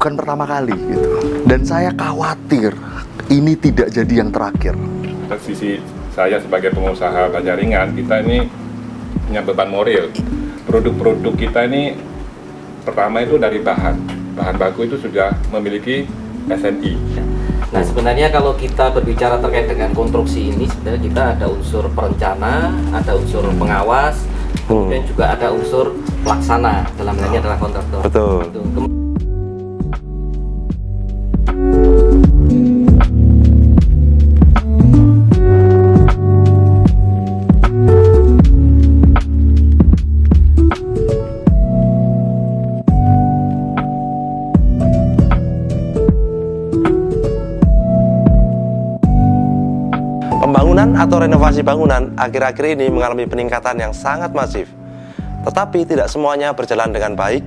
bukan pertama kali gitu. Dan saya khawatir ini tidak jadi yang terakhir. Dari sisi saya sebagai pengusaha baja ringan, kita ini punya beban moral. Produk-produk kita ini pertama itu dari bahan baku itu sudah memiliki SNI. Nah, sebenarnya kalau kita berbicara terkait dengan konstruksi ini, sebenarnya kita ada unsur perencana, ada unsur pengawas, kemudian juga ada unsur pelaksana, dalam hal ini adalah kontraktor. Betul. Pembangunan atau renovasi bangunan akhir-akhir ini mengalami peningkatan yang sangat masif. Tetapi tidak semuanya berjalan dengan baik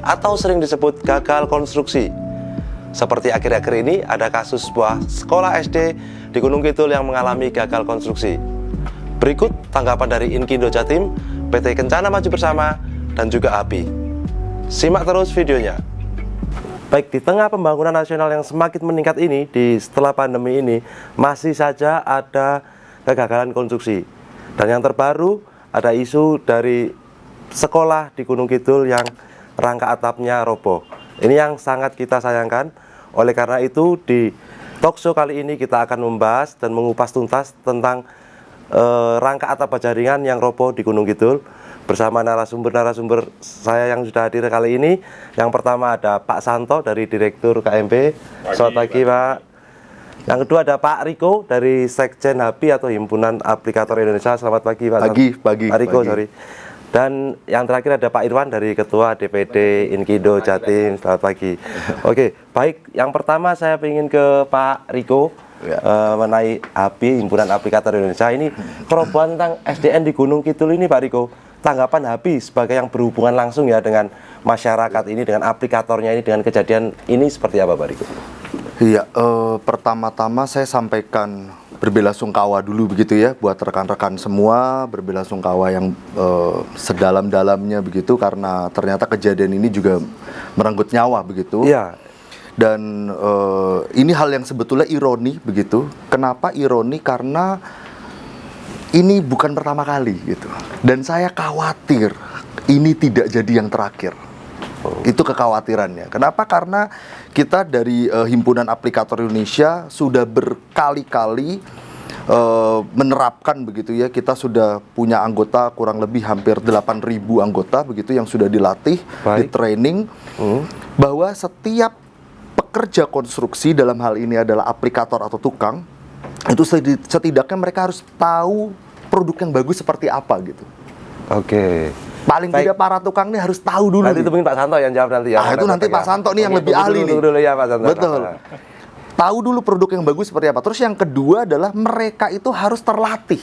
atau sering disebut gagal konstruksi. Seperti akhir-akhir ini ada kasus sebuah sekolah SD di Gunung Kidul yang mengalami gagal konstruksi. Berikut tanggapan dari Inkindo Jatim, PT Kencana Maju Bersama, dan juga API. Simak terus videonya. Baik, di tengah pembangunan nasional yang semakin meningkat ini, setelah pandemi ini, masih saja ada kegagalan konstruksi. Dan yang terbaru, ada isu dari sekolah di Gunung Kidul yang rangka atapnya roboh. Ini yang sangat kita sayangkan. Oleh karena itu, di talkshow kali ini kita akan membahas dan mengupas tuntas tentang rangka atap baja ringan yang roboh di Gunung Kidul. Bersama narasumber-narasumber saya yang sudah hadir kali ini. Yang pertama ada Pak Santo dari Direktur KMP. Selamat pagi, Pak. Yang kedua ada Pak Riko dari Sekjen HAPI atau Himpunan Aplikator Indonesia. Selamat pagi, Pak. Pagi. Pak Riko, sorry. Dan yang terakhir ada Pak Irwan dari Ketua DPD Inkindo Jatim. Selamat pagi. Oke, baik. Yang pertama saya ingin ke Pak Riko. Mengenai HAPI, Himpunan Aplikator Indonesia. Ini kerobohan tentang SDN di Gunung Kidul ini, Pak Riko. Tanggapan HAPI sebagai yang berhubungan langsung ya dengan masyarakat ini, dengan aplikatornya ini, dengan kejadian ini seperti apa, Pak Riko? Iya, pertama-tama saya sampaikan berbelasungkawa dulu begitu ya buat rekan-rekan semua, berbelasungkawa yang sedalam-dalamnya begitu karena ternyata kejadian ini juga merenggut nyawa begitu. Iya. Dan ini hal yang sebetulnya ironi begitu. Kenapa ironi? Karena ini bukan pertama kali gitu. Dan saya khawatir ini tidak jadi yang terakhir. Itu kekhawatirannya. Kenapa? Karena kita dari Himpunan Aplikator Indonesia sudah berkali-kali menerapkan begitu ya. Kita sudah punya anggota kurang lebih hampir 8.000 anggota begitu yang sudah dilatih, di training bahwa setiap pekerja konstruksi, dalam hal ini adalah aplikator atau tukang, itu setidaknya mereka harus tahu produk yang bagus seperti apa gitu. Oke. Paling tidak para tukang ini harus tahu dulu. Nanti itu mungkin Pak Santo yang jawab nanti ya. Itu nanti Pak Santo nih yang lebih ahli nih. Dulu ya Pak Santo. Betul. Tahu dulu produk yang bagus seperti apa. Terus yang kedua adalah mereka itu harus terlatih.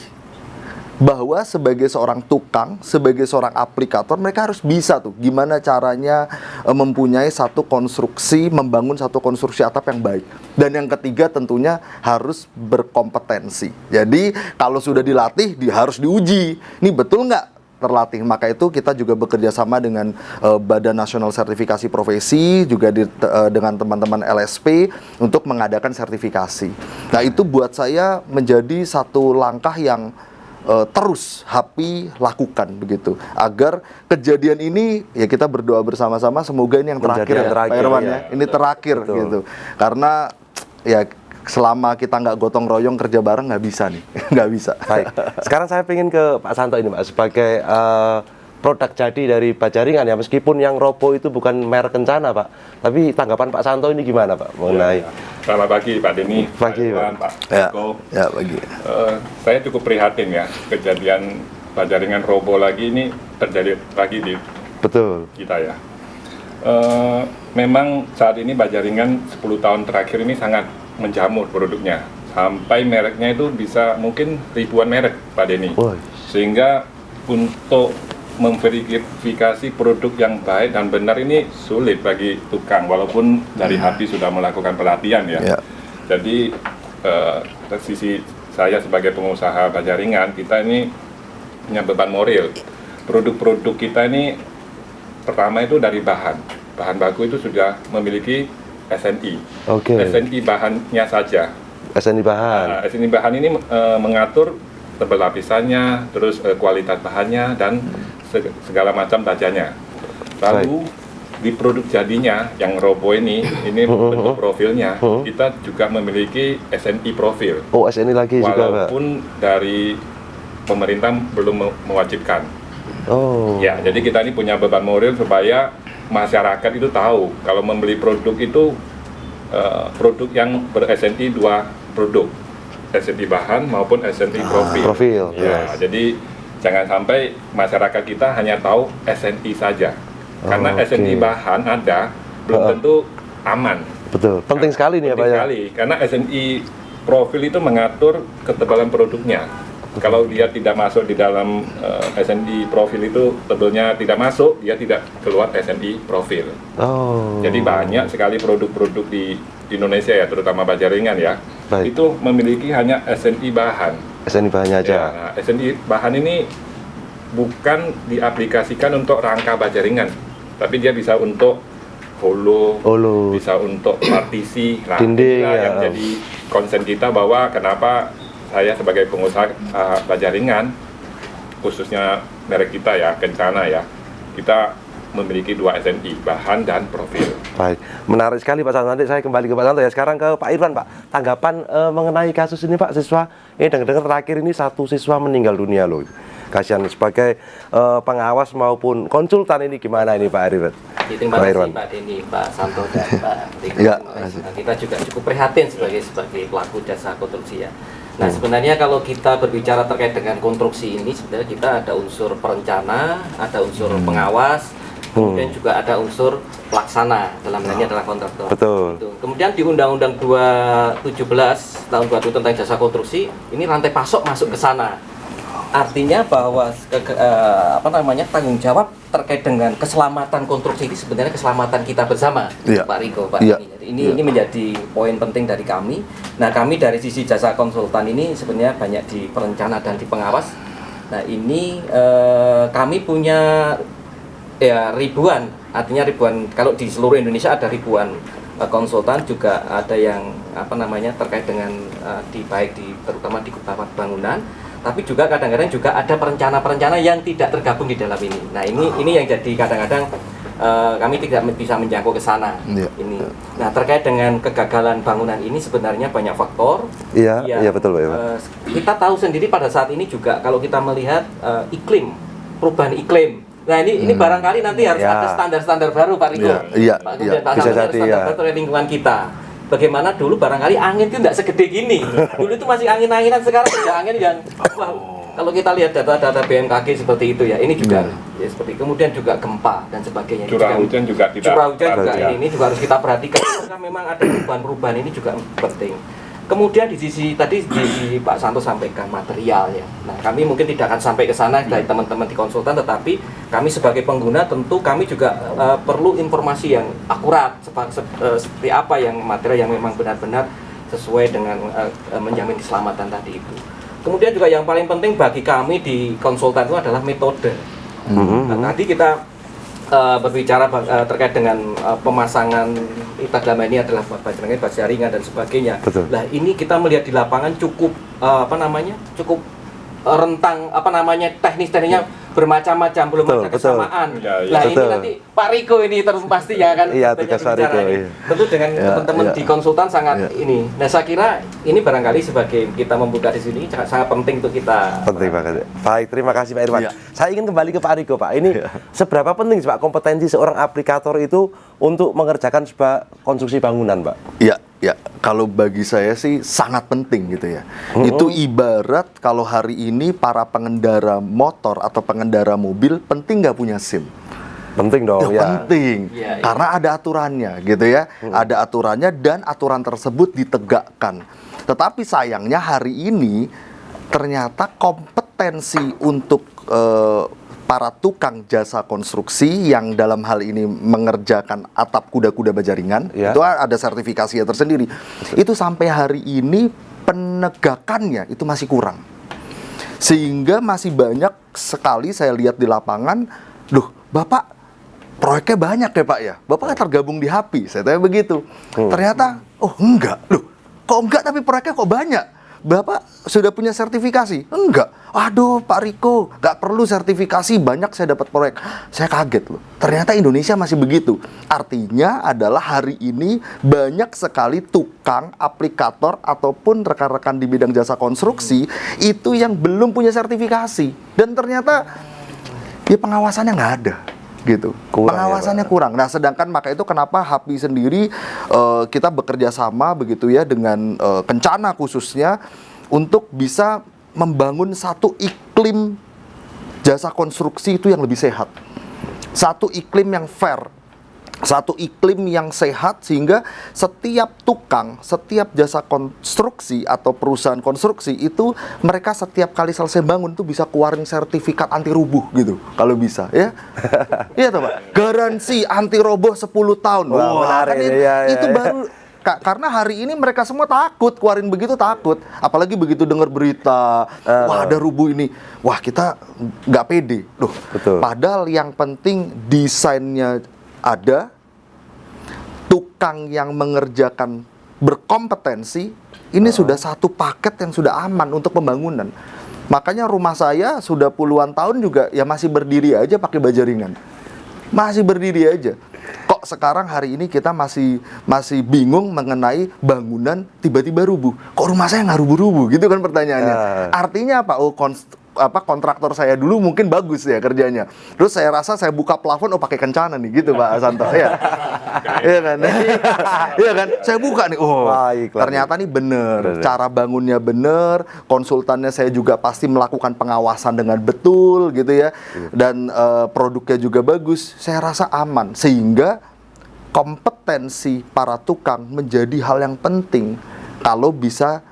Bahwa sebagai seorang tukang, sebagai seorang aplikator, mereka harus bisa tuh gimana caranya mempunyai satu konstruksi, membangun satu konstruksi atap yang baik. Dan yang ketiga tentunya harus berkompetensi. Jadi kalau sudah dilatih, harus diuji. Ini betul nggak terlatih? Maka itu kita juga bekerja sama dengan Badan Nasional Sertifikasi Profesi, juga dengan teman-teman LSP untuk mengadakan sertifikasi. Nah itu buat saya menjadi satu langkah yang terus HAPI lakukan begitu agar kejadian ini ya kita berdoa bersama-sama semoga ini yang terakhir ya, Pak Irwan ya. Ini terakhir gitu. Karena ya selama kita nggak gotong royong kerja bareng nggak bisa nih, nggak bisa. Baik. Sekarang saya ingin ke Pak Santo ini, Pak, sebagai produk jadi dari baja ringan ya, meskipun yang roboh itu bukan merek Kencana, Pak. Tapi tanggapan Pak Santo ini gimana, Pak, mengenai? Selamat pagi, Pak Denny. Pagi, Pak. Pak Riko. Ya, pagi. Saya cukup prihatin ya, kejadian baja ringan roboh lagi ini terjadi lagi di kita ya. Memang saat ini baja ringan 10 tahun terakhir ini sangat menjamur produknya. Sampai mereknya itu bisa mungkin ribuan merek, Pak Denny. Sehingga untuk memverifikasi produk yang baik dan benar ini sulit bagi tukang, walaupun dari HAPI sudah melakukan pelatihan ya. Jadi dari sisi saya sebagai pengusaha baja ringan, kita ini punya beban moral. Produk-produk kita ini pertama itu dari bahan bahan baku itu sudah memiliki SNI. Oke. SNI bahannya saja. SNI bahan. Nah, SNI bahan ini mengatur tebal lapisannya, terus kualitas bahannya dan segala macam bajanya. Lalu di produk jadinya yang Robo ini bentuk profilnya, kita juga memiliki SNI profil. Oh, SNI lagi juga, Pak. Walaupun dari pemerintah belum mewajibkan. Oh. Ya, jadi kita ini punya beban moral supaya masyarakat itu tahu kalau membeli produk itu produk yang ber-SNI 2 produk, SNI bahan maupun SNI profil. Profil, Ya, yes. jadi jangan sampai masyarakat kita hanya tahu SNI saja. Karena Oke. SNI bahan ada, belum tentu aman. Betul. Penting sekali nih ya, Pak Penting ya. sekali, karena SNI profil itu mengatur ketebalan produknya. Kalau dia tidak masuk di dalam SNI profil itu, tebelnya tidak masuk, dia tidak keluar SNI profil. Oh. Jadi banyak sekali produk-produk di Indonesia ya, terutama baja ringan ya, Baik. itu memiliki hanya SNI bahan. SNI bahannya aja. Ya, nah, SNI bahan ini bukan diaplikasikan untuk rangka baja ringan, tapi dia bisa untuk holo, bisa untuk partisi. Nah, dinding inilah ya. yang jadi konsen kita bahwa kenapa saya sebagai pengusaha baja ringan, khususnya merek kita ya, Kencana ya, kita memiliki 2 SNI, bahan dan profil. Baik, menarik sekali Pak Santo. Nanti saya kembali ke Pak Santo ya. Sekarang ke Pak Irwan, Pak. Tanggapan mengenai kasus ini, Pak. Siswa ini dengar-dengar terakhir ini 1 siswa meninggal dunia loh. Kasihan, sebagai pengawas maupun konsultan ini gimana ini Pak Irwan? Terima kasih Pak Denny, Pak Santo dan Pak Riko. Ya, kita juga cukup prihatin sebagai pelaku jasa konstruksi ya. Nah, sebenarnya kalau kita berbicara terkait dengan konstruksi ini, sebenarnya kita ada unsur perencana, ada unsur pengawas, kemudian juga ada unsur pelaksana, dalam hal ini adalah kontraktor. Betul. Gitu. Kemudian di Undang-Undang 217 tahun 2000 tentang jasa konstruksi, ini rantai pasok masuk ke sana. Artinya bahwa tanggung jawab terkait dengan keselamatan konstruksi ini sebenarnya keselamatan kita bersama, Iya. Pak Riko, Pak. Iya. Ini menjadi poin penting dari kami. Nah, kami dari sisi jasa konsultan ini sebenarnya banyak di perencana dan di pengawas. Nah, ini kami punya ya ribuan, artinya ribuan. Kalau di seluruh Indonesia ada ribuan konsultan, juga ada yang terkait dengan terutama di Kepala Bangunan. Tapi juga kadang-kadang juga ada perencana-perencana yang tidak tergabung di dalam ini. Nah, ini yang jadi kadang-kadang kami tidak bisa menjangkau ke sana. Iya. Ini. Nah, terkait dengan kegagalan bangunan ini sebenarnya banyak faktor. Iya, Ya, iya betul Pak Irwan. kita tahu sendiri pada saat ini juga kalau kita melihat perubahan iklim. Nah, ini barangkali nanti harus Ya. ada standar-standar baru, Pak Riko. Iya, Pak, iya. Pak Bisa Santo, jadi, standar ya. baru terkait lingkungan kita. Bagaimana dulu barangkali angin itu tidak segede gini. Dulu itu masih angin-anginan, sekarang sudah angin yang wah, kalau kita lihat data-data BMKG seperti itu ya. Ini juga ya seperti kemudian juga gempa dan sebagainya. Curah hujan juga tidak Curah hujan juga perhatian. ini juga harus kita perhatikan karena memang ada perubahan-perubahan ini juga penting. Kemudian di sisi tadi Pak Santo sampaikan material ya. Nah, kami mungkin tidak akan sampai ke sana dari teman-teman di konsultan, tetapi kami sebagai pengguna tentu kami juga perlu informasi yang akurat seperti apa yang material yang memang benar-benar sesuai dengan menjamin keselamatan tadi itu. Kemudian juga yang paling penting bagi kami di konsultan itu adalah metode. Nah, tadi kita berbicara terkait dengan pemasangan dalam ini adalah baja ringan dan sebagainya. Betul. Nah, ini kita melihat di lapangan cukup cukup rentang teknis-teknisnya bermacam-macam, belum Betul, ada kesamaan. Ya, ya. Nah, ini Betul. nanti Pak Riko ini terus pasti ya kan. Iya, banyak tugas Pak berbicara Riko, ini. iya. Tentu dengan Ya, teman-teman ya. di konsultan sangat Ya. ini. Nah, saya kira ini barangkali sebagai kita membuka di sini sangat penting untuk kita. Penting banget. Baik, terima kasih Pak Irwan. Iya. Saya ingin kembali ke Pak Riko, Pak. Ini seberapa penting sih Pak kompetensi seorang aplikator itu untuk mengerjakan sebuah konstruksi bangunan, Pak? Ya, ya. Kalau bagi saya sih sangat penting gitu ya. Itu ibarat kalau hari ini para pengendara motor atau pengendara mobil penting nggak punya SIM. Penting dong, Ya, ya. penting. Iya, iya. Karena ada aturannya gitu ya. Ada aturannya dan aturan tersebut ditegakkan. Tetapi sayangnya hari ini ternyata kompetensi untuk para tukang jasa konstruksi yang dalam hal ini mengerjakan atap kuda-kuda baja ringan, Ya. itu ada sertifikasinya tersendiri. Itu sampai hari ini penegakannya itu masih kurang. Sehingga masih banyak sekali saya lihat di lapangan, loh Bapak proyeknya banyak ya Pak ya. Bapak kan tergabung di HAPI, saya tanya begitu. Ternyata, oh enggak, loh kok enggak tapi proyeknya kok banyak? Bapak sudah punya sertifikasi? Enggak. Aduh Pak Riko, nggak perlu sertifikasi, banyak saya dapat proyek. Saya kaget loh. Ternyata Indonesia masih begitu. Artinya adalah hari ini banyak sekali tukang, aplikator, ataupun rekan-rekan di bidang jasa konstruksi itu yang belum punya sertifikasi. Dan ternyata ya pengawasannya nggak ada. Gitu. Pengawasannya kurang. Nah, sedangkan maka itu kenapa HAPI sendiri kita bekerja sama begitu ya dengan Kencana khususnya untuk bisa membangun satu iklim jasa konstruksi itu yang lebih sehat. Satu iklim yang fair. Satu iklim yang sehat sehingga setiap tukang, setiap jasa konstruksi atau perusahaan konstruksi itu mereka setiap kali selesai bangun tuh bisa keluarin sertifikat anti rubuh gitu kalau bisa ya. Iya toh Pak. Garansi anti roboh 10 tahun. Wah, menarik, kan itu baru karena hari ini mereka semua takut keluarin begitu, takut. Apalagi begitu dengar berita, wah ada rubuh ini. Wah, kita nggak pede. Loh, betul. Padahal yang penting desainnya ada, tukang yang mengerjakan berkompetensi, ini sudah satu paket yang sudah aman untuk pembangunan. Makanya rumah saya sudah puluhan tahun juga ya masih berdiri aja pakai baja ringan. Masih berdiri aja. Kok sekarang hari ini kita masih bingung mengenai bangunan tiba-tiba rubuh. Kok rumah saya nggak rubuh-rubuh? Gitu kan pertanyaannya. Artinya apa? Oh, kontraktor saya dulu mungkin bagus ya kerjanya. Terus saya rasa saya buka plafon, oh pakai Kencana nih, gitu Pak Santo. Ya, iya kan? Iya kan? Saya buka nih, oh ternyata nih bener. Cara bangunnya bener, konsultannya saya juga pasti melakukan pengawasan dengan betul, gitu ya. Dan produknya juga bagus. Saya rasa aman, sehingga kompetensi para tukang menjadi hal yang penting kalau bisa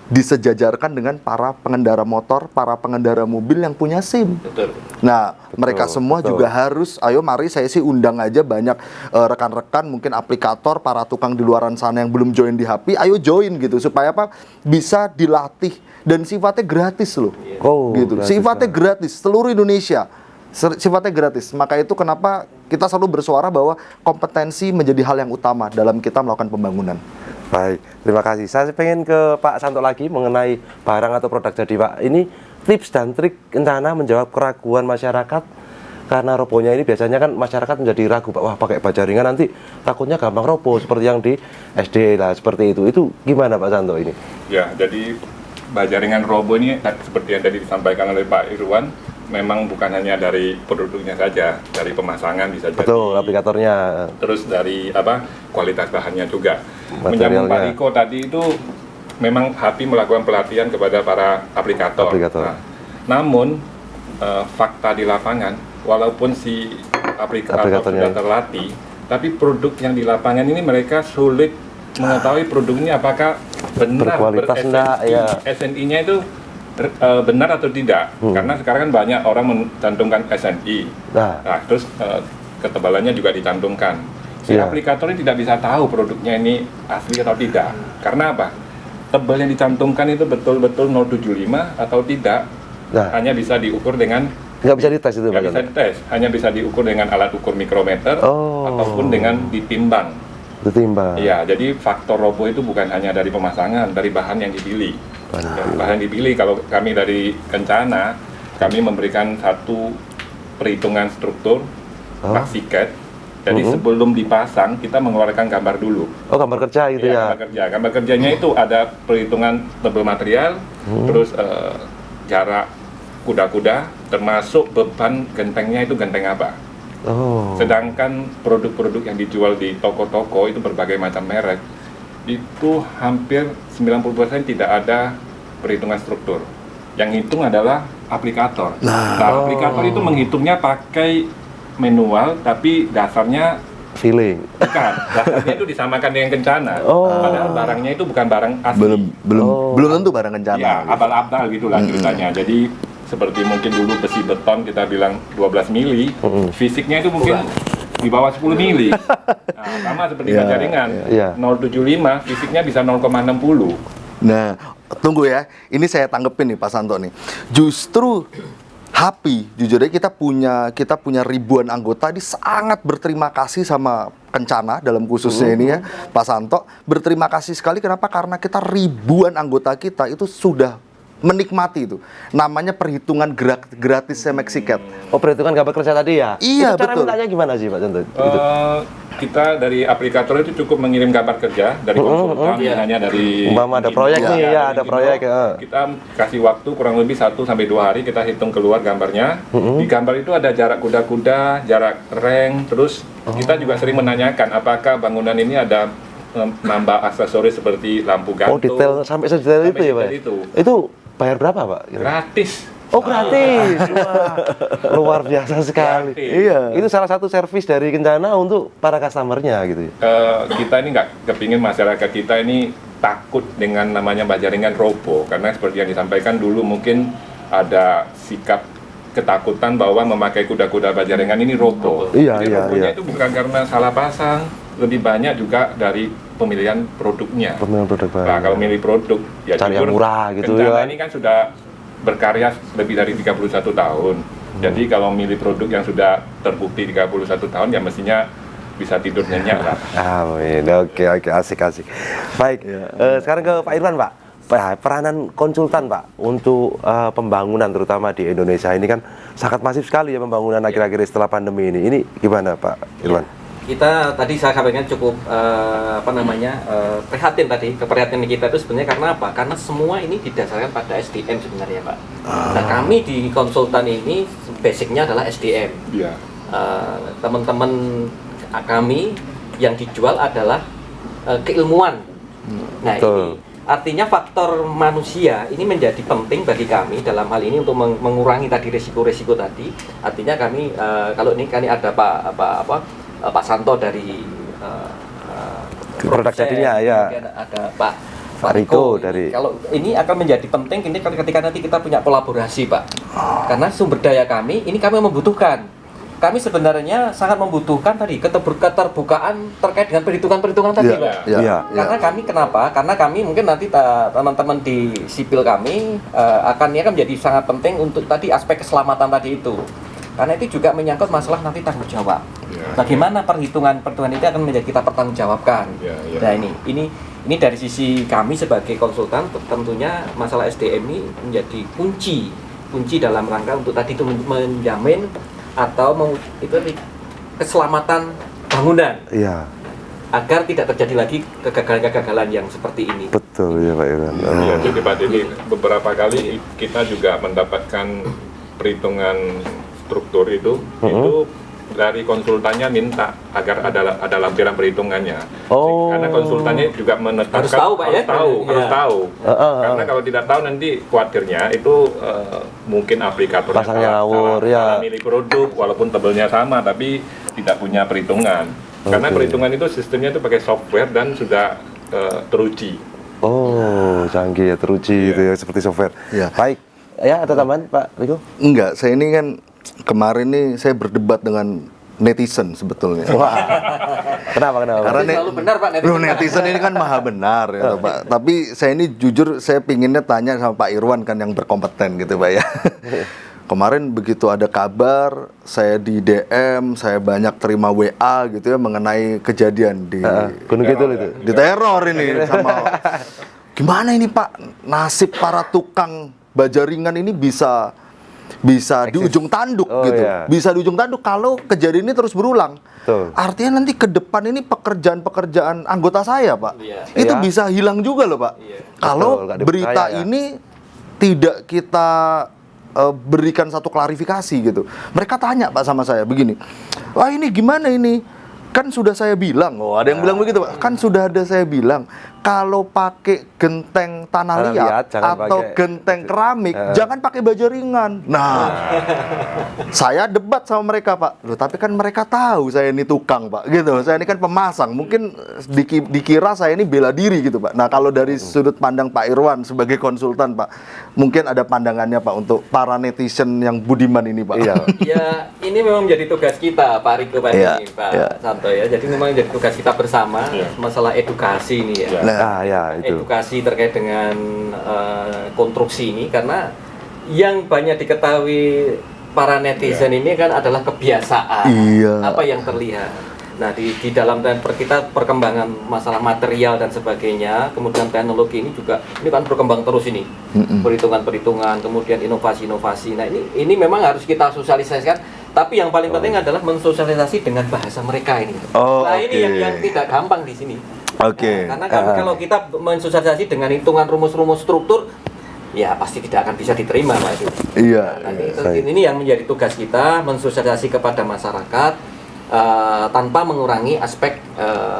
disejajarkan dengan para pengendara motor, para pengendara mobil yang punya SIM. Betul. Nah, mereka semua juga harus, ayo mari saya sih undang aja banyak rekan-rekan, mungkin aplikator, para tukang di luaran sana yang belum join di HAPI, ayo join gitu, supaya apa? Bisa dilatih, dan sifatnya gratis loh. Oh, gitu. Sifatnya gratis, seluruh Indonesia. Sifatnya gratis. Maka itu kenapa kita selalu bersuara bahwa kompetensi menjadi hal yang utama dalam kita melakukan pembangunan. Baik, terima kasih. Saya pengen ke Pak Santo lagi mengenai barang atau produk jadi Pak. Ini tips dan trik Kencana menjawab keraguan masyarakat karena robohnya ini biasanya kan masyarakat menjadi ragu Pak, wah pakai baja ringan nanti takutnya gampang roboh seperti yang di SD lah seperti itu. Itu gimana Pak Santo ini? Ya, jadi baja ringan roboh ini seperti yang tadi disampaikan oleh Pak Irwan, memang bukan hanya dari produknya saja, dari pemasangan bisa jadi. Betul, aplikatornya. Terus dari kualitas bahannya juga. Menyambung Pak Riko tadi itu memang HAPI melakukan pelatihan kepada para aplikator. Nah, namun fakta di lapangan, walaupun si aplikator sudah terlatih, tapi produk yang di lapangan ini mereka sulit mengetahui produknya apakah benar SNI-nya itu benar atau tidak. Karena sekarang kan banyak orang mencantumkan SNI. Nah, terus ketebalannya juga dicantumkan. Si aplikator ini tidak bisa tahu produknya ini asli atau tidak. Karena apa? Tebal yang dicantumkan itu betul-betul 075 atau tidak. Hanya bisa diukur dengan nggak bisa dites itu. Nggak bisa dites. Hanya bisa diukur dengan alat ukur mikrometer ataupun dengan ditimbang. Iya, jadi faktor roboh itu bukan hanya dari pemasangan, dari bahan yang dipilih. Bahan dipilih, kalau kami dari Kencana, kami memberikan satu perhitungan struktur maksiket. Jadi sebelum dipasang, kita mengeluarkan gambar dulu. Oh, gambar kerja gitu ya? Gambar kerjanya itu ada perhitungan tebal material, terus jarak kuda-kuda, termasuk beban gentengnya itu genteng apa. Sedangkan produk-produk yang dijual di toko-toko itu berbagai macam merek, itu hampir 90% tidak ada perhitungan struktur. Yang hitung adalah aplikator. Aplikator itu menghitungnya pakai manual, tapi dasarnya feeling. Bukan, dasarnya itu disamakan dengan Kencana. Padahal barangnya itu bukan barang asli. Belum tentu barang Kencana. Ya, abal-abal gitulah ceritanya. Jadi seperti mungkin dulu besi beton kita bilang 12 mili, fisiknya itu mungkin di bawah 10 mili. Nah, sama seperti baja ringan. 075, fisiknya bisa 0,60. Nah, tunggu ya. Ini saya tanggepin nih Pak Santo nih. Justru happy, jujur aja kita punya ribuan anggota, di sangat berterima kasih sama Kencana dalam khususnya ini ya, Pak Santo. Berterima kasih sekali, kenapa? Karena kita ribuan anggota kita itu sudah menikmati itu. Namanya perhitungan gratis Mexicat. Oh, perhitungan gambar kerja tadi ya? Iya, itu cara betul. mintanya gimana sih Pak Contoh? Kita dari aplikator itu cukup mengirim gambar kerja dari konsultan, hanya dari Umpama ada proyek nih, ya ada dari proyek. Kita kasih waktu kurang lebih 1-2 hari, kita hitung keluar gambarnya. Di gambar itu ada jarak kuda-kuda, jarak rank, terus kita juga sering menanyakan apakah bangunan ini ada nambah aksesoris seperti lampu gantung. Oh, detail sampai sedetail itu ya Pak? Itu bayar berapa Pak? Gratis. Oh, gratis. Wah, luar biasa sekali. Gratis. Iya. Itu salah satu servis dari Kencana untuk para customer-nya gitu ya. Kita ini nggak kepingin masyarakat kita ini takut dengan namanya Bajaringan robo, karena seperti yang disampaikan dulu mungkin ada sikap ketakutan bahwa memakai kuda-kuda Bajaringan ini robo. Iya, Jadi iya, robonya iya. itu bukan karena salah pasang, lebih banyak juga dari pemilihan produknya. Pemilihan produk baru. Nah, kalau milih produk ya Cari yang jujur, murah gitu Kencana ya. ini kan sudah berkarya lebih dari 31 tahun. Jadi kalau milih produk yang sudah terbukti 31 tahun ya mestinya bisa tidur nyenyak lah. Amin. Oke, asik. Baik. Sekarang ke Pak Irwan, Pak. Peranan konsultan, Pak, untuk pembangunan terutama di Indonesia ini kan sangat masif sekali ya pembangunan akhir-akhir setelah pandemi ini. Ini gimana, Pak Irwan? Kita tadi saya sampaikan cukup prihatin tadi. Keprihatinan kita itu sebenarnya karena apa? Karena semua ini didasarkan pada SDM sebenarnya, Pak. Nah, kami di konsultan ini basicnya adalah SDM. Iya. Teman-teman kami yang dijual adalah keilmuan. Nah, Betul. ini artinya faktor manusia ini menjadi penting bagi kami dalam hal ini untuk mengurangi tadi risiko-risiko tadi. Artinya kami kalau ini kami ada Pak Santo dari Produk jadinya, ya. kemudian ada Pak Riko Ini, dari- kalau ini akan menjadi penting ini ketika nanti kita punya kolaborasi, Pak. Karena sumber daya kami ini kami membutuhkan. Kami sebenarnya sangat membutuhkan tadi keterbukaan terkait dengan perhitungan-perhitungan tadi, Iya, Pak. iya. Iya. Karena kami kenapa? Karena kami mungkin nanti teman-teman di sipil kami akan menjadi sangat penting untuk tadi aspek keselamatan tadi itu. Karena itu juga menyangkut masalah nanti tanggung jawab. Ya. Bagaimana perhitungan itu akan menjadi kita pertanggungjawabkan. Ya, ya. Nah ini dari sisi kami sebagai konsultan tentunya masalah SDM ini menjadi kunci dalam rangka untuk tadi itu menjamin atau keselamatan bangunan Iya. agar tidak terjadi lagi kegagalan-kegagalan yang seperti ini. Betul ya, Pak Irwan. Ya, jadi Pak Dedi, beberapa kali kita juga mendapatkan perhitungan struktur itu dari konsultannya minta agar ada lampiran perhitungannya. Oh. Karena konsultannya juga menetapkan Harus tahu, Pak, ya? harus Iya. tahu. Karena kalau tidak tahu nanti khawatirnya itu mungkin aplikatornya Pasangnya ngawur, ya. salah milih produk walaupun tebelnya sama tapi tidak punya perhitungan. Karena Oke. perhitungan itu sistemnya itu pakai software dan sudah teruji. Oh, canggih ya, teruji Iya. itu ya, seperti software. Iya. Baik. Ya, ada tambahan Pak Riko? Enggak, saya ini kan kemarin nih saya berdebat dengan netizen sebetulnya. Wah. Kenapa? Karena Tapi selalu benar, Pak, netizen. Loh, netizen ini kan maha benar ya, Pak. Tapi saya ini jujur saya pinginnya tanya sama Pak Irwan kan yang berkompeten gitu, Pak ya. Kemarin begitu ada kabar, saya di DM, saya banyak terima WA gitu ya mengenai kejadian di Gunung Kidul itu. di teror ini sama gimana ini Pak, nasib para tukang bajaringan ini bisa di ujung tanduk Oh, gitu. iya. Bisa di ujung tanduk kalau kejadian ini terus berulang. Betul. Artinya nanti ke depan ini pekerjaan-pekerjaan anggota saya, Pak. Iya. Itu Iya. bisa hilang juga loh, Pak. Iya. Kalau Betul, nggak dipercaya, berita ya. ini tidak kita berikan satu klarifikasi gitu. Mereka tanya Pak sama saya begini, wah ini gimana ini? Kan sudah saya bilang, oh ada yang bilang begitu Pak, kan sudah ada saya bilang kalau pakai genteng tanah liat jangan atau pakai- genteng keramik, jangan pakai bajaringan. Nah, saya debat sama mereka Pak, loh tapi kan mereka tahu saya ini tukang Pak, gitu. Saya ini kan pemasang, mungkin dikira saya ini bela diri gitu Pak. Nah kalau dari sudut pandang Pak Irwan sebagai konsultan Pak, mungkin ada pandangannya Pak untuk para netizen yang budiman ini Pak. Iya. Ya, ini memang menjadi tugas kita, Pak Riko, Pak Iya, ini, Pak iya. Santo ya. Jadi memang menjadi tugas kita bersama Iya. masalah edukasi ini ya. Iya. Nah, ya itu. Edukasi terkait dengan konstruksi ini karena yang banyak diketahui para netizen ini kan adalah kebiasaan. Iya. Apa yang terlihat. Nah, di dalam kita perkembangan masalah material dan sebagainya, kemudian teknologi ini juga ini kan berkembang terus ini. Perhitungan-perhitungan, kemudian inovasi-inovasi. Nah, ini memang harus kita sosialisasikan, tapi yang paling penting adalah mensosialisasi dengan bahasa mereka ini. Nah, ini yang tidak gampang di sini. Nah, karena kalau kita mensosialisasi dengan hitungan rumus-rumus struktur, ya pasti tidak akan bisa diterima, Pak Edu. Iya. Nah, ini yang menjadi tugas kita, mensosialisasi kepada masyarakat tanpa mengurangi aspek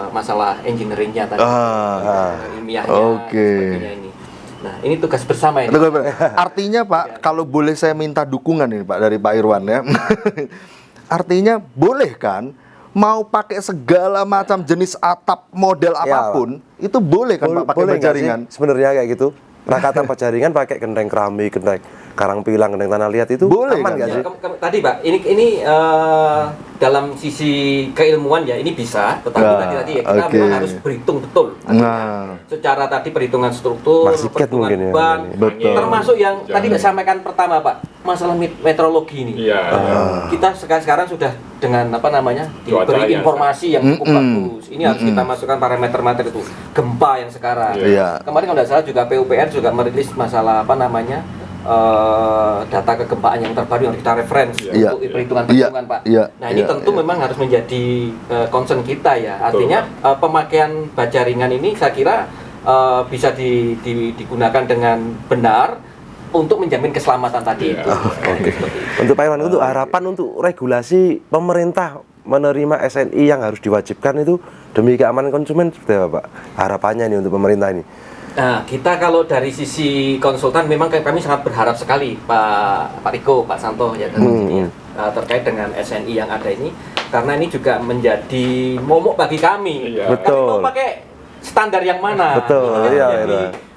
masalah engineeringnya tadi, ilmiahnya, sebagainya ini. Nah, ini tugas bersama ini. Artinya Pak, kalau boleh saya minta dukungan ini Pak dari Pak Irwan ya. Artinya boleh kan mau pakai segala macam jenis atap model apapun, itu boleh kan Pak pakai bajaringan? Sebenarnya kayak gitu. Rakatan bajaringan pakai genteng keramik, genteng karang pilang, genteng tanah liat itu boleh aman nggak kan? sih? Tadi Pak, ini dalam sisi keilmuan ya ini bisa, tetapi tadi ya kita memang harus berhitung betul. Secara tadi perhitungan struktur, perhitungan mungkin beban, Betul. termasuk yang tadi saya sampaikan pertama Pak, masalah meteorologi ini. Kita sekarang sudah dengan diberi informasi yang cukup bagus. Ini harus kita masukkan parameter-parameter itu. Gempa yang sekarang. Kemarin kalau tidak salah juga PUPR juga merilis masalah data kegempaan yang terbaru yang kita referensi untuk perhitungan-perhitungan Pak. Nah, ini tentu memang harus menjadi concern kita ya. Artinya pemakaian bajaringan ini saya kira bisa digunakan dengan benar untuk menjamin keselamatan tadi itu. Untuk Pak Irwan, untuk harapan untuk regulasi pemerintah menerima SNI yang harus diwajibkan itu demi keamanan konsumen seperti apa Pak? Harapannya nih untuk pemerintah ini. Nah, kita kalau dari sisi konsultan memang kami sangat berharap sekali Pak Riko, Pak Santo ya terkait dengan SNI yang ada ini, karena ini juga menjadi momok bagi kami. Kami mau pakai standar yang mana?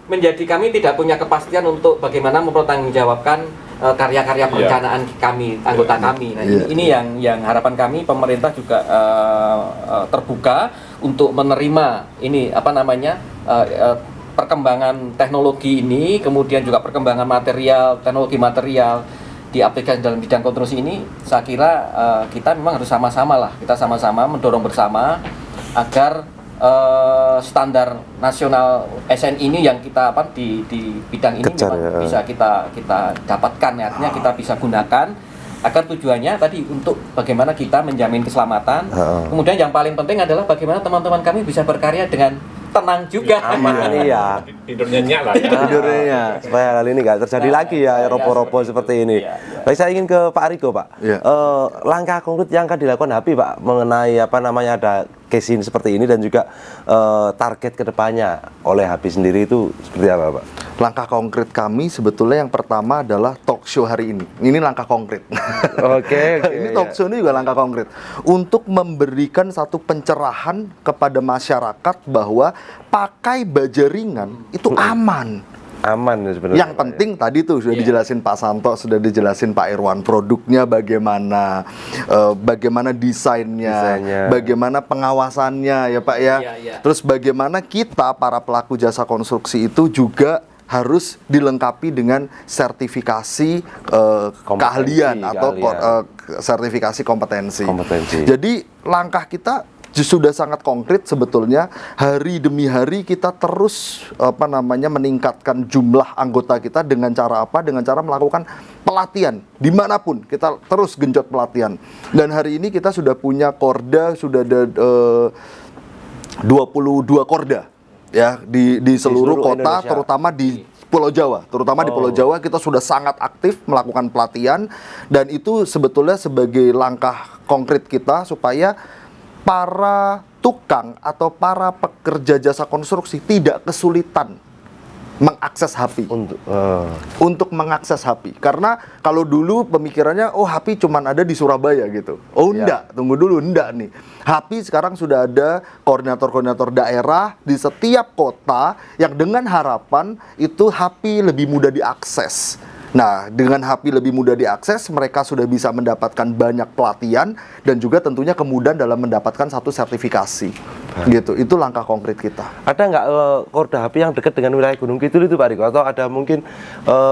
Menjadi kami tidak punya kepastian untuk bagaimana mempertanggungjawabkan karya-karya perencanaan kami, anggota kami. Nah, ini yang harapan kami pemerintah juga terbuka untuk menerima ini perkembangan teknologi ini, kemudian juga perkembangan teknologi material diaplikasikan dalam bidang konstruksi ini. Saya kira kita memang harus kita sama-sama mendorong bersama agar standar nasional SNI ini yang kita di bidang ini bisa kita dapatkan, artinya kita bisa gunakan agar tujuannya tadi untuk bagaimana kita menjamin keselamatan. Kemudian yang paling penting adalah bagaimana teman-teman kami bisa berkarya dengan tenang juga. Aman ya. Tidurnya nyak lah. Tidurnya supaya hal ini nggak terjadi lagi ya, robo-robo seperti ini. Baik, saya ingin ke Pak Riko Pak. Langkah konkret yang akan dilakukan HAPI Pak mengenai ada case ini seperti ini dan juga target kedepannya oleh HAPI sendiri itu seperti apa Pak? Langkah konkret kami sebetulnya yang pertama adalah talk show hari ini. Ini langkah konkret. Ini talk show ini juga langkah konkret untuk memberikan satu pencerahan kepada masyarakat bahwa pakai bajaringan itu aman. Aman ya sebenarnya. Yang penting tadi tuh sudah dijelasin Pak Santo, sudah dijelasin Pak Irwan, produknya bagaimana, bagaimana desainnya, bagaimana pengawasannya ya Pak ya. Terus bagaimana kita para pelaku jasa konstruksi itu juga harus dilengkapi dengan sertifikasi keahlian atau sertifikasi kompetensi. Jadi langkah kita sudah sangat konkret sebetulnya. Hari demi hari kita terus meningkatkan jumlah anggota kita dengan cara apa? Dengan cara melakukan pelatihan dimanapun, kita terus genjot pelatihan. Dan hari ini kita sudah punya korda, sudah ada 22 korda ya di seluruh kota Indonesia. Terutama di Pulau Jawa, di Pulau Jawa kita sudah sangat aktif melakukan pelatihan, dan itu sebetulnya sebagai langkah konkret kita supaya para tukang atau para pekerja jasa konstruksi tidak kesulitan mengakses HAPI untuk mengakses HAPI. Karena kalau dulu pemikirannya HAPI cuman ada di Surabaya gitu. Enggak, tunggu dulu, enggak nih. HAPI sekarang sudah ada koordinator-koordinator daerah di setiap kota yang dengan harapan itu HAPI lebih mudah diakses. Nah, dengan HAPI lebih mudah diakses, mereka sudah bisa mendapatkan banyak pelatihan dan juga tentunya kemudahan dalam mendapatkan satu sertifikasi. Gitu, itu langkah konkret kita. Ada nggak Korda HP yang dekat dengan wilayah Gunung Kidul itu Pak Riko? Atau ada mungkin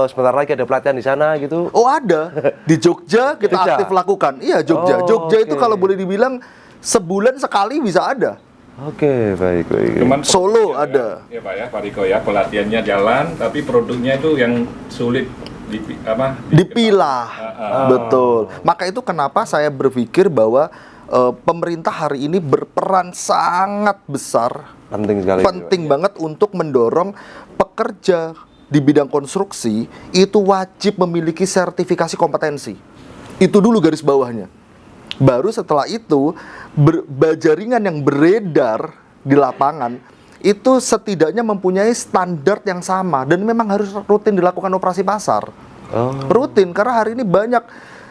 sebentar lagi ada pelatihan di sana gitu? Oh ada, di Jogja kita Jogja? aktif lakukan. Iya Jogja, Oh, Jogja itu oke. kalau boleh dibilang sebulan sekali bisa ada. Oke, baik. Cuman Solo produknya ada. ya Pak ya, Pak Riko ya, pelatihannya jalan, tapi produknya itu yang sulit Dipilah. Betul. Maka itu kenapa saya berpikir bahwa pemerintah hari ini berperan sangat besar, Penting sekali. penting banget untuk mendorong pekerja di bidang konstruksi itu wajib memiliki sertifikasi kompetensi. Itu dulu garis bawahnya. Baru setelah itu jaringan yang beredar di lapangan itu setidaknya mempunyai standar yang sama dan memang harus rutin dilakukan operasi pasar. Rutin, karena hari ini banyak.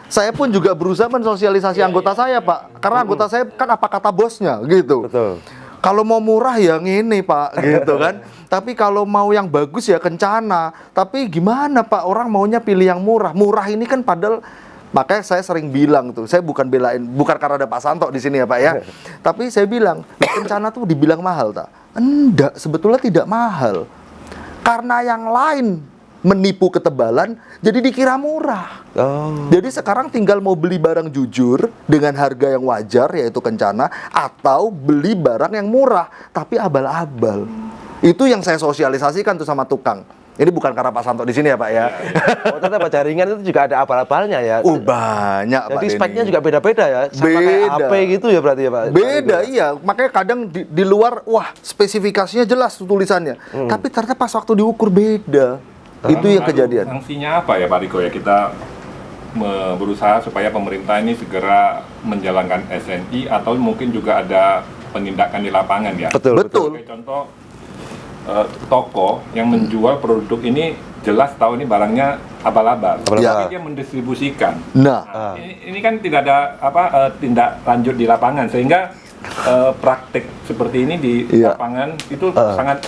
Saya pun juga berusaha mensosialisasi anggota saya, Pak. Karena anggota saya kan apa kata bosnya, gitu. Betul. Kalau mau murah ya ini, Pak, gitu kan. Tapi kalau mau yang bagus ya Kencana. Tapi gimana, Pak? Orang maunya pilih yang murah. Murah ini kan padahal, makanya saya sering bilang tuh, saya bukan belain, bukan karena ada Pak Santo di sini ya, Pak ya. Tapi saya bilang, Kencana tuh dibilang mahal, tak? Enggak, sebetulnya tidak mahal. Karena yang lain menipu ketebalan, jadi dikira murah. Jadi sekarang tinggal mau beli barang jujur dengan harga yang wajar, yaitu Kencana, atau beli barang yang murah tapi abal-abal. Itu yang saya sosialisasikan tuh sama tukang. Ini bukan karena Pak Santo di sini ya Pak ya. Oh, ternyata jaringan itu juga ada abal-abalnya ya. Banyak Pak. Jadi Denny. speknya juga beda-beda ya. Sama kayak Beda. HP gitu ya berarti ya Pak. Beda iya, makanya kadang di luar wah spesifikasinya jelas tuh tulisannya, tapi ternyata pas waktu diukur beda. Itu yang Lalu kejadian. sanksinya apa ya Pak Riko ya, kita berusaha supaya pemerintah ini segera menjalankan SNI atau mungkin juga ada penindakan di lapangan ya. Betul. Sebagai contoh toko yang menjual produk ini jelas tahu ini barangnya abal-abal, Ya. tapi dia mendistribusikan. Nah, Ini kan tidak ada tindak lanjut di lapangan sehingga praktik seperti ini di Iya. lapangan itu sangat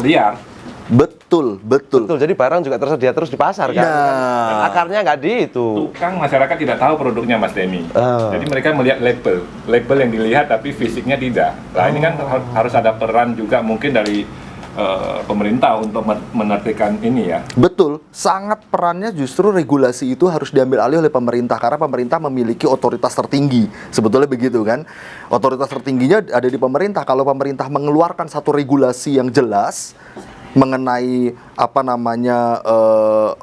liar. betul. Betul. Jadi barang juga tersedia terus di pasar kan. Nah. Dan akarnya nggak di itu. Tukang masyarakat tidak tahu produknya Mas Demi. Jadi mereka melihat label yang dilihat tapi fisiknya tidak. Nah ini kan harus ada peran juga mungkin dari pemerintah untuk menertibkan ini ya. Betul, sangat perannya justru regulasi itu harus diambil alih oleh pemerintah karena pemerintah memiliki otoritas tertinggi. Sebetulnya begitu kan? Otoritas tertingginya ada di pemerintah. Kalau pemerintah mengeluarkan satu regulasi yang jelas mengenai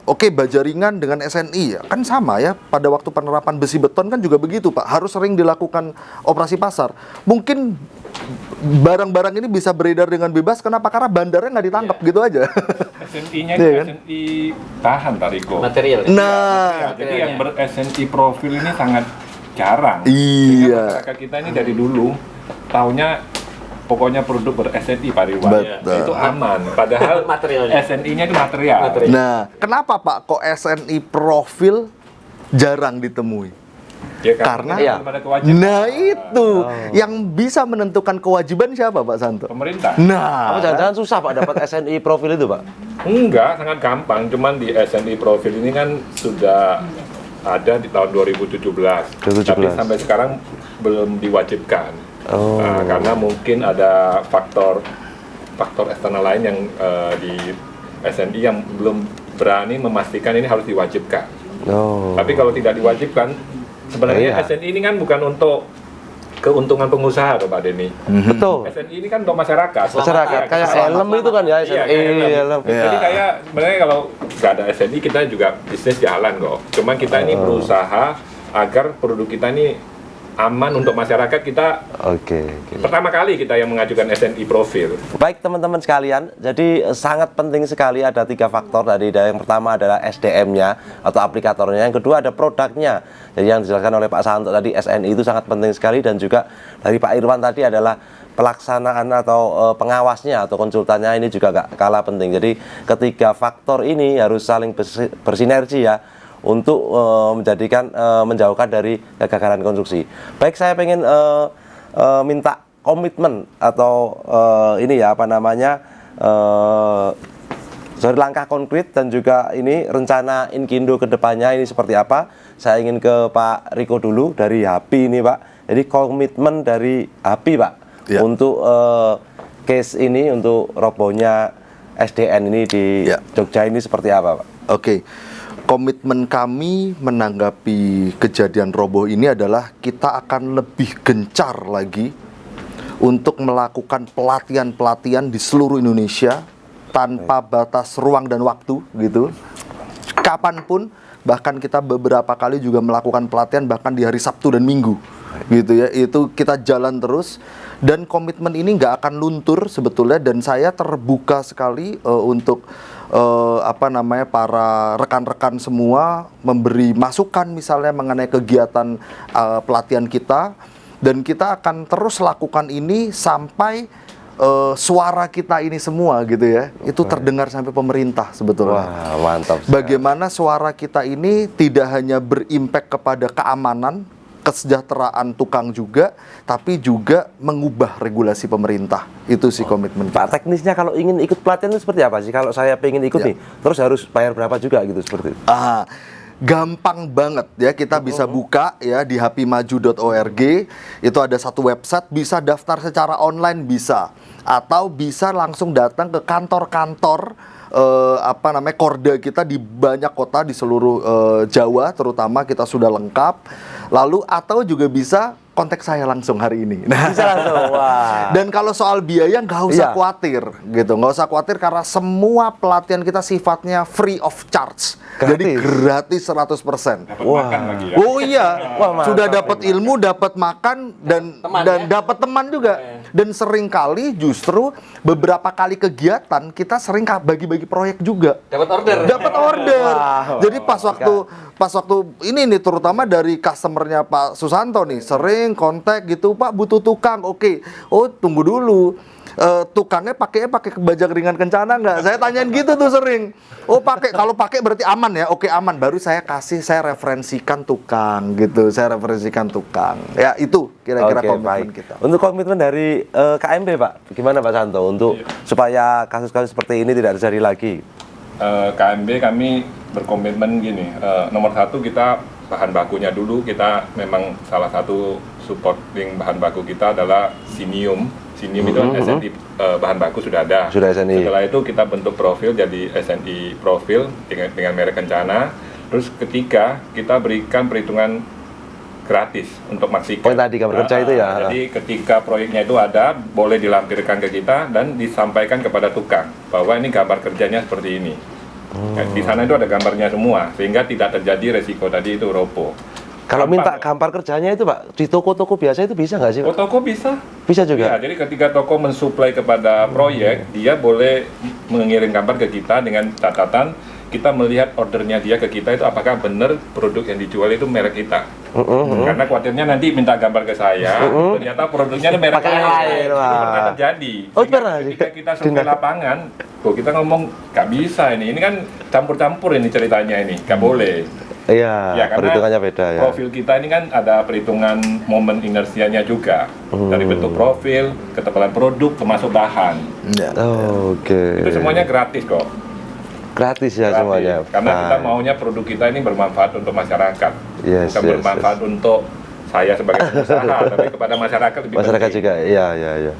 oke bajaringan dengan SNI ya kan sama ya, pada waktu penerapan besi beton kan juga begitu Pak, harus sering dilakukan operasi pasar. Mungkin barang-barang ini bisa beredar dengan bebas, kenapa? Karena bandarnya nggak ditangkap gitu aja. SNI-nya Iya itu kan? SNI tahan Pak Riko. Material. Nah, Jadi yang ber-SNI profil ini sangat jarang. Iya. Sehingga masyarakat kita ini dari dulu taunya pokoknya produk ber-SNI Pak Ridwan. Betul. Itu aman. Padahal Materialnya. SNI-nya itu material. nah, kenapa Pak kok SNI profil jarang ditemui? Ya, Karena belum ada kewajiban. nah itu yang bisa menentukan kewajiban siapa Pak Santo? Pemerintah. Nah, Apa jangan-jangan susah Pak dapat SNI profil itu Pak? Enggak, sangat gampang. Cuman di SNI profil ini kan sudah ada di tahun 2017. 2017. Tapi sampai sekarang belum diwajibkan. Nah, karena mungkin ada faktor eksternal lain yang di SNI yang belum berani memastikan ini harus diwajibkan. Tapi kalau tidak diwajibkan, sebenarnya Iya. SNI ini kan bukan untuk keuntungan pengusaha Pak Denny. Betul. SNI ini kan untuk masyarakat. Masyarakat kayak helm itu kan ya Iya, SNI kayak helm. Jadi kayak sebenarnya kalau nggak ada SNI kita juga bisnis jalan kok. Cuman kita ini berusaha agar produk kita ini aman untuk masyarakat kita. Oke. Pertama kali kita yang mengajukan SNI profil. Baik teman-teman sekalian, jadi sangat penting sekali ada 3 faktor. Dari yang pertama adalah SDM-nya atau aplikatornya, yang kedua ada produknya. Jadi yang dijelaskan oleh Pak Santo tadi, SNI itu sangat penting sekali, dan juga dari Pak Irwan tadi adalah pelaksanaan atau pengawasnya atau konsultannya ini juga gak kalah penting. Jadi ketiga faktor ini harus saling bersinergi ya untuk menjauhkan dari kegagalan konstruksi. Baik, saya pengen minta komitmen atau langkah konkret dan juga ini rencana Inkindo ke depannya ini seperti apa. Saya ingin ke Pak Riko dulu dari HAPI ini Pak. Jadi komitmen dari HAPI Pak Ya. untuk case ini, untuk robohnya SDN ini di Ya. Jogja ini seperti apa, Pak? Oke, komitmen kami menanggapi kejadian roboh ini adalah kita akan lebih gencar lagi untuk melakukan pelatihan-pelatihan di seluruh Indonesia tanpa batas ruang dan waktu gitu. Kapanpun, bahkan kita beberapa kali juga melakukan pelatihan bahkan di hari Sabtu dan Minggu gitu ya. Itu kita jalan terus dan komitmen ini nggak akan luntur sebetulnya, dan saya terbuka sekali untuk para rekan-rekan semua memberi masukan misalnya mengenai kegiatan pelatihan kita, dan kita akan terus lakukan ini sampai suara kita ini semua gitu ya, itu terdengar sampai pemerintah sebetulnya. Wah, mantap. Bagaimana suara kita ini tidak hanya berimpact kepada keamanan, kesejahteraan tukang juga, tapi juga mengubah regulasi pemerintah. Itu sih komitmen Pak, kita. teknisnya kalau ingin ikut pelatihan itu seperti apa sih? Kalau saya pengen ikut Ya. nih, terus harus bayar berapa juga gitu seperti itu? Gampang banget ya, kita bisa buka ya di hapimaju.org. Itu ada satu website, bisa daftar secara online bisa, atau bisa langsung datang ke kantor-kantor Korda kita di banyak kota di seluruh Jawa terutama, kita sudah lengkap. Lalu atau juga bisa kontak saya langsung hari ini. Bisa langsung. Wah. Dan kalau soal biaya nggak usah Iya. khawatir gitu, nggak usah khawatir karena semua pelatihan kita sifatnya free of charge. Jadi gratis 100%. Dapat Wah. makan lagi ya. Oh iya, Wah, mantap sudah ini, dapat ilmu, dapat makan dan Teman, ya? dapat teman juga. Dan sering kali justru beberapa kali kegiatan kita sering bagi-bagi proyek juga. Dapat order. Dapat order. Wow. Jadi pas waktu ini nih, terutama dari customernya Pak Susanto nih, sering kontak gitu, Pak butuh tukang. Oke. Oh, tunggu dulu. Tukangnya pakai bajak ringan kencana nggak? Saya tanyain gitu tuh sering. Oh pakai, kalau pakai berarti aman ya? Oke aman. Baru saya referensikan tukang gitu. Saya referensikan tukang. Ya itu kira-kira Oke, komitmen baik. kita. Untuk komitmen dari KMB, Pak, gimana Pak Santo untuk supaya kasus-kasus seperti ini tidak terjadi lagi? KMB kami berkomitmen gini, nomor satu kita bahan bakunya dulu, kita memang salah satu supporting bahan baku kita adalah Sinium. Sinium itu SNI bahan baku sudah ada. Sudah SNI. Setelah itu kita bentuk profil jadi SNI profil dengan merek Kencana. Terus ketika kita berikan perhitungan gratis untuk maksimal. Oh, yang tadi gambar kerja itu ya? Jadi ketika proyeknya itu ada, boleh dilampirkan ke kita dan disampaikan kepada tukang bahwa ini gambar kerjanya seperti ini. Di sana itu ada gambarnya semua, sehingga tidak terjadi resiko tadi itu roboh. Kalau Gampang, minta ya? gambar kerjanya itu, Pak, di toko-toko biasa itu bisa nggak sih, Oh, Pak? toko bisa. Bisa juga? Ya, jadi ketika toko mensuplai kepada proyek, dia boleh mengirim gambar ke kita dengan catatan kita melihat ordernya dia ke kita itu apakah benar produk yang dijual itu merek kita. Karena khawatirnya nanti minta gambar ke saya, ternyata produknya itu merek Pakai lain. lain, Itu wah. pernah terjadi. Oh, Sehingga pernah? ketika kita survei lapangan, kita ngomong nggak bisa ini kan campur-campur ini ceritanya ini, nggak boleh. Iya, Ya, karena perhitungannya beda ya. profil kita ini kan ada perhitungan momen inersianya juga. Dari bentuk profil, ketebalan produk, termasuk bahan. Ya. Oke. Itu semuanya gratis kok. Gratis ya Gratis. semuanya. Karena kita Baik. maunya produk kita ini bermanfaat untuk masyarakat. Yes, Bukan yes, bermanfaat untuk saya sebagai pengusaha, tapi kepada masyarakat lebih Masyarakat penting. juga, iya, iya, iya.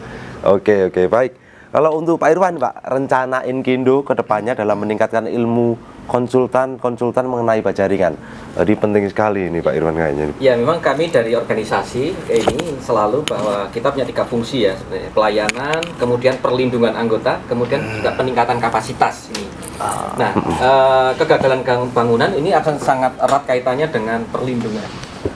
Oke, baik. Kalau untuk Pak Irwan, Pak, rencana Inkindo ke depannya dalam meningkatkan ilmu konsultan mengenai bajaringan. Jadi penting sekali ini Pak Irwan kayaknya. Ya memang kami dari organisasi ini selalu bahwa kita punya 3 fungsi ya sebenarnya, pelayanan, kemudian perlindungan anggota, kemudian juga peningkatan kapasitas ini. Nah, kegagalan bangunan ini akan sangat erat kaitannya dengan perlindungan.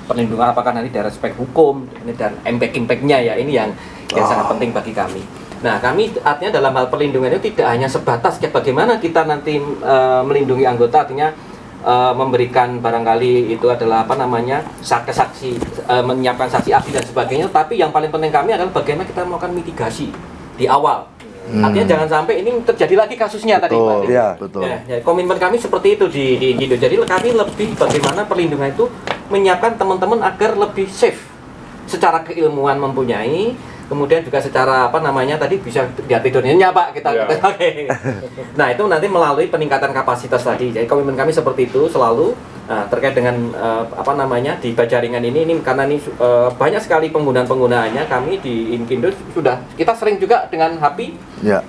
Perlindungan apakah nanti dari aspek hukum ini dan impact-nya ya, ini yang sangat penting bagi kami. Nah, kami artinya dalam hal perlindungan itu tidak hanya sebatas kayak bagaimana kita nanti melindungi anggota, artinya memberikan barangkali itu adalah saksi, menyiapkan saksi ahli dan sebagainya, tapi yang paling penting kami adalah bagaimana kita melakukan mitigasi di awal. Artinya jangan sampai ini terjadi lagi kasusnya tadi, Pak. Iya. Betul. Ya, komitmen kami seperti itu di Indo. Jadi kami lebih bagaimana perlindungan itu menyiapkan teman-teman agar lebih safe secara keilmuan mempunyai, kemudian juga secara tadi bisa dia tidurnya Pak kita. Ya. Oke. Nah, itu nanti melalui peningkatan kapasitas tadi. Jadi komitmen kami seperti itu selalu Nah, terkait dengan di Bajaringan ini karena ini banyak sekali penggunaan-penggunaannya, kami di Inkindo sudah kita sering juga dengan HAPI Ya.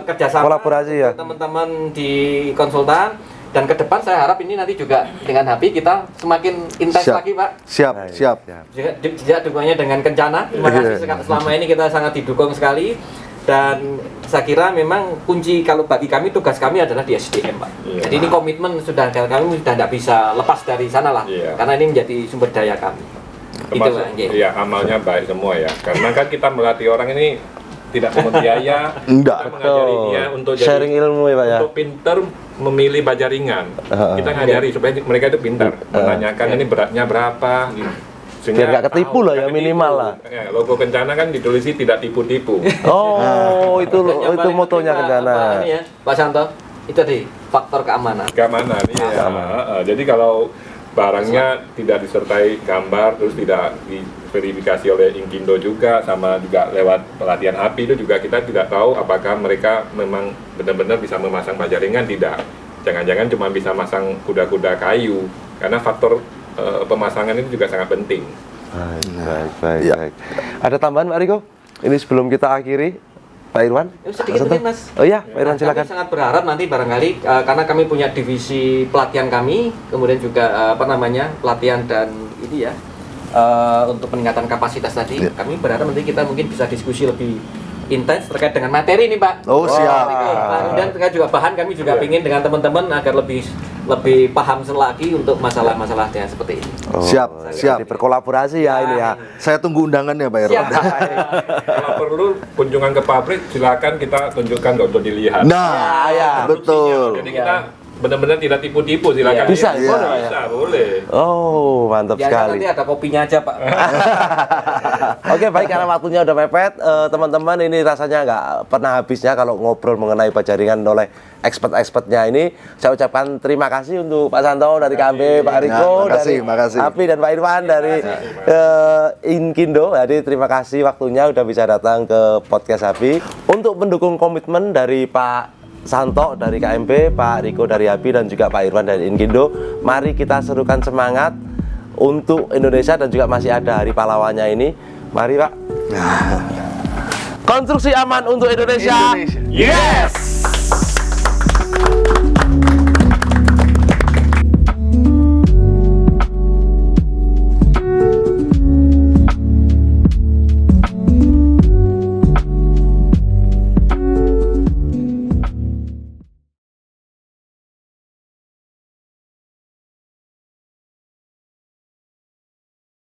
kerjasama kolaborasi ya. teman-teman di konsultan, dan ke depan saya harap ini nanti juga dengan HAPI kita semakin intens Siap. lagi Pak. Siap. Juga dukungannya dengan Kencana. Terima kasih selama ini kita sangat didukung sekali. Dan saya kira memang kunci kalau bagi kami, tugas kami adalah di SDM Pak. Iya. Jadi ini komitmen kami sudah tidak bisa lepas dari sana lah. Iya. Karena ini menjadi sumber daya kami. Itu Termasuk, Pak. Nggih. iya, amalnya baik semua ya. Karena kan kita melatih orang ini tidak pungut biaya, Enggak. kita mengajari dia untuk jadi Sharing ilmu ya Pak ya. untuk pinter memilih bajaringan. Kita ngajari supaya mereka itu pintar, menanyakan ini beratnya berapa gitu. Biar nggak ketipu lah ya, minimal lah. Ya, logo Kencana kan ditulis tidak tipu-tipu. Oh, itu Yang paling motonya penting, Kencana. Pak, ini ya, Pak Santo, itu tadi faktor keamanan. Keamanan, iya. Jadi kalau barangnya tidak disertai gambar, terus tidak diverifikasi oleh Inkindo juga, sama juga lewat pelatihan API itu juga kita tidak tahu apakah mereka memang benar-benar bisa memasang bajaringan, tidak. Jangan-jangan cuma bisa masang kuda-kuda kayu, karena faktor pemasangan itu juga sangat penting. Baik. Ya. Ada tambahan Pak Riko? Ini sebelum kita akhiri, Pak Irwan? Sedikit mungkin Mas. Oh iya, Pak Irwan silakan. Kami sangat berharap nanti barangkali karena kami punya divisi pelatihan kami, kemudian juga pelatihan dan ini ya untuk peningkatan kapasitas tadi. Kami berharap nanti kita mungkin bisa diskusi lebih intens terkait dengan materi nih Pak. Oh, siap. Dan terkait juga bahan, kami juga ingin dengan teman-teman agar lebih paham lagi untuk masalah-masalah yang seperti ini. Siap. Jadi berkolaborasi ya ini ya. Saya tunggu undangannya Pak Irwan. Kalau perlu kunjungan ke pabrik, silakan kita tunjukkan untuk dilihat. Nah, ya, betul. Jadi kita benar-benar tidak tipu-tipu, silakan. Bisa, lihat. boleh, Bisa, boleh. Oh, mantap Ya, sekali. nanti ada kopinya aja Pak. Oke, baik, karena waktunya udah mepet, teman-teman, ini rasanya nggak pernah habisnya kalau ngobrol mengenai bajaringan oleh expert-expertnya ini. Saya ucapkan terima kasih untuk Pak Santo dari KMB, Pak Riko dari API, dan Pak Irwan dari Inkindo. Jadi terima kasih waktunya udah bisa datang ke podcast API. Untuk mendukung komitmen dari Pak Santo dari KMB, Pak Riko dari API, dan juga Pak Irwan dari Inkindo, mari kita serukan semangat untuk Indonesia, dan juga masih ada Hari Pahlawannya ini. Mari Pak. Konstruksi aman untuk Indonesia. Yes.